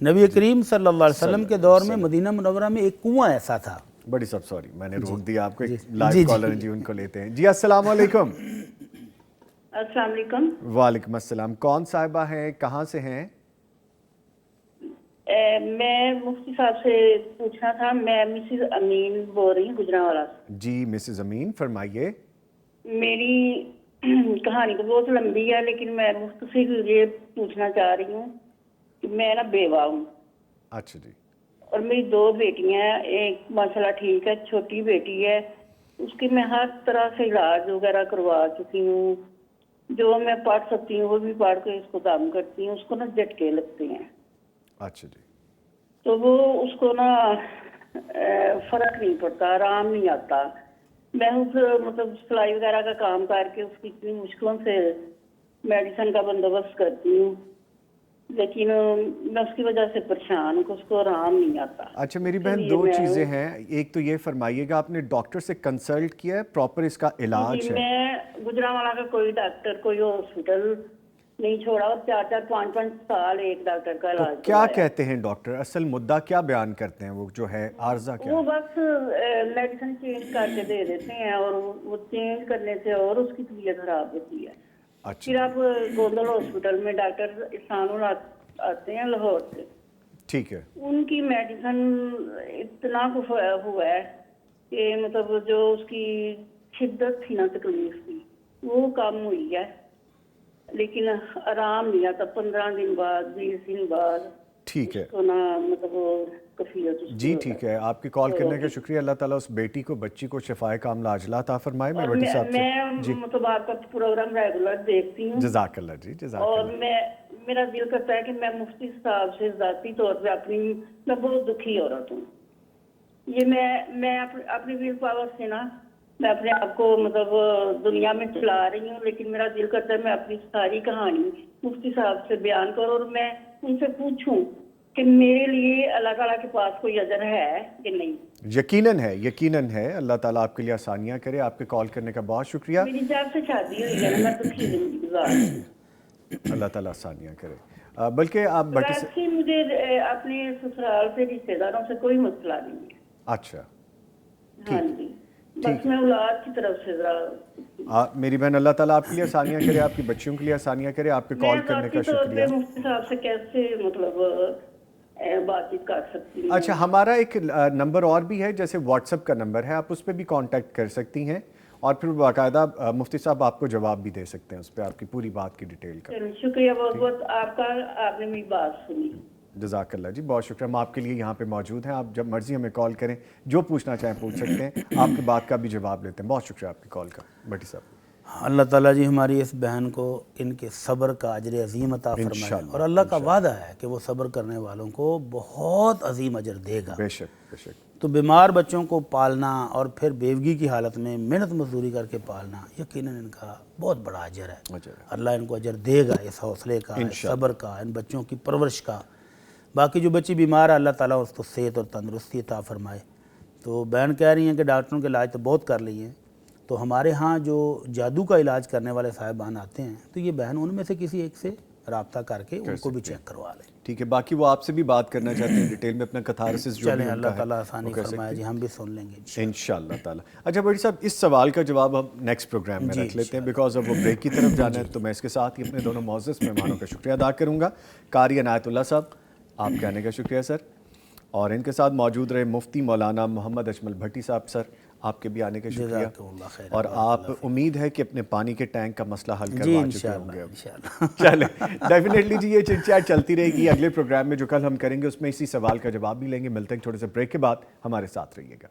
नबी करीम सल्लल्लाहु अलैहि वसल्लम के दौर में मदीना मुनव्वरा में एक कुआं ऐसा था। बड़ी सब सॉरी मैंने रोक दिया आपको, एक लाइव कॉलर जी, उनको लेते हैं जी। अस्सलाम वालेकुम। अस्सलाम वालेकुम। वालेकुम अस्सलाम। कौन साहिबा हैं, कहाँ से हैं? मैं मुफ्ती साहब से पूछना था, मैं मिसेस अमीन बोल रही हूँ गुजरांवाला से। जी मिसेस अमीन फरमाइए। मेरी कहानी तो बहुत लंबी है, लेकिन मैं मुख्तसर ये पूछना चाह रही हूँ कि मैं ना बेवा हूँ। अच्छा जी। और मेरी 2 बेटियां हैं, एक माशाल्लाह ठीक है, छोटी बेटी है, उसकी मैं हर तरह से इलाज वगैरह करवा चुकी हूँ, जो मैं पढ़ सकती हूँ वो भी पढ़ के इसको काम करती हूँ। उसको ना झटके लगते हैं। अच्छा जी। तो वो उसको ना फर्क नहीं पड़ता, आराम नहीं आता। मैं उस मतलब सिलाई वगैरह का काम करके उसकी इतनी मुश्किलों से मेडिसिन का बंदोबस्त करती हूँ, लेकिन मैं उसकी वजह से परेशान हूँ, उसको आराम नहीं आता। अच्छा मेरी बहन, 2 चीज़ें हैं। एक तो ये फरमाइएगा आपने डॉक्टर से कंसल्ट किया है, प्रॉपर इसका इलाज है? गुजरांवाला का कोई डॉक्टर, कोई हॉस्पिटल नहीं छोड़ा और 4-4, 5-5 साल एक डॉक्टर का तो इलाज क्या करवाया। कहते हैं डॉक्टर, असल मुद्दा क्या बयान करते हैं, वो जो है आर्जा क्या वो है? बस मेडिसिन चेंज करके दे देते हैं और वो चेंज करने से और उसकी तबीयत खराब होती है। अच्छा, फिर आप गोंदल हॉस्पिटल में डॉक्टर इहसानुल आते हैं लाहौर से, ठीक है। उनकी मेडिसिन इतना कुछ हुआ है कि मतलब जो उसकी शिद्दत थी ना तकलीफ की वो कम हुई है, लेकिन आराम नहीं आता। 15 दिन बाद, 20 दिन बाद ठीक है तो ना मतलब वो कफियत उसकी जी, हो ठीक है। आपके कॉल करने का शुक्रिया। अल्लाह ताला उस बेटी को, बच्ची को शिफाए कामला अजला अता फरमाए। मैं और भट्टी साहब से मैं मतलब आपका प्रोग्राम रेगुलर देखती हूँ जज़ाकल्लाह जी, और जज़ाकल्लाह। मेरा दिल करता है कि मैं मुफ्ती साहब से ज़ाती तौर पे मैं बहुत दुखी औरत हूँ। ये मैं अपनी विल पावर से ना मैं अपने आप को मतलब दुनिया में चला रही हूँ, लेकिन मेरा दिल करता है मैं अपनी सारी कहानी मुफ्ती साहब से बयान करूँ और मैं उनसे पूछूं कि मेरे लिए अल्लाह ताला के पास कोई अजर है कि नहीं। यकीनन है, यकीनन है। अल्लाह ताला आपके लिए आसानियाँ करे। आपके कॉल करने का बहुत शुक्रिया। मेरी जब से शादी हुई है ना मैं दुखी जिंदगी गुजार रही हूँ। अल्लाह ताला आसानियाँ करे। बल्कि आप भट्टी से, वैसे मुझे अपने ससुराल से रिश्तेदारों से कोई मसला नहीं है। अच्छा हाँ जी, बस मैं औलाद की तरफ से जरा मेरी बहन, अल्लाह ताला आपके लिए आसानियाँ करे, आपकी बच्चियों के लिए आसानियाँ करे। आपके कॉल मैं करने का ज़ाती तौर शुक्रिया। पे मुफ्ती साहब से कैसे मतलब बातचीत कर सकती हूँ। अच्छा, हमारा एक नंबर और भी है, जैसे व्हाट्सएप का नंबर है, आप उस पर भी कांटेक्ट कर सकती हैं और फिर बाकायदा मुफ्ती साहब आपको जवाब भी दे सकते हैं उस पर, आपकी पूरी बात की डिटेल का। चलिए, शुक्रिया बहुत बहुत आपका, आपने मेरी बात सुनी। जज़ाकल्लाह जी, बहुत शुक्रिया। हम आपके लिए यहाँ पे मौजूद हैं, आप जब मर्ज़ी हमें कॉल करें, जो पूछना चाहें पूछ सकते हैं, आपकी बात का भी जवाब लेते हैं। बहुत शुक्रिया आपकी कॉल का भट्टी साहब। अल्लाह ताला जी हमारी इस बहन को इनके सब्र का अजर अजीम अता फरमाए, इंशाअल्लाह, और अल्लाह का वादा है कि वो सब्र करने वालों को बहुत अजीम अजर देगा। बेशक बेशक। तो बीमार बच्चों को पालना और फिर बेवगी की हालत में मेहनत मजदूरी करके पालना यकीनन इनका बहुत बड़ा अजर है। अजर है। अल्लाह इनको अजर देगा इस हौसले का, इस सब्र का, इन बच्चों की परवरिश का। बाकी जो बच्ची बीमार है अल्लाह ताला उसको सेहत और तंदुरुस्ती अता फरमाए। तो बहन कह रही हैं कि डॉक्टरों के इलाज तो बहुत कर लिए हैं, तो हमारे यहाँ जो जादू का इलाज करने वाले साहिबान आते हैं तो ये बहन उनमें से किसी एक से रब्ता करके उनको भी चेक करवा लें। ठीक है, बाकी वो आपसे भी बात करना चाहते हैं डिटेल में, अपना कथारसिस जो भी चलें, उनका अल्लाह है, ताला वो आसानी कर सकते फरमाए जी, हैं। हम भी सुन लेंगे इंशाअल्लाह ताला। अच्छा भट्टी साहब, इस सवाल का जवाब हम नेक्स्ट प्रोग्राम में रख लेते हैं, बिकॉज अब वो ब्रेक की तरफ जाना है। तो मैं इसके साथ ही अपने दोनों मौजूद मेहमानों का शुक्रिया अदा करूँगा। कारी अनायतुल्लाह साहब, आपके आने का शुक्रिया सर, और इनके साथ मौजूद रहे मुफ्ती मौलाना मोहम्मद अजमल भट्टी साहब, सर आपके भी आने का शुक्रिया। जज़ाकल्लाह खैर। और आप, उम्मीद है कि अपने पानी के टैंक का मसला हल जी करवा चुके इंशाअल्लाह होंगे अब। इंशाअल्लाह। चले, डेफिनेटली जी, ये चिट-चैट चलती रहेगी। अगले प्रोग्राम में जो कल हम करेंगे उसमें इसी सवाल का जवाब भी लेंगे। मिलते हैं थोड़े से ब्रेक के बाद, हमारे साथ रहिएगा।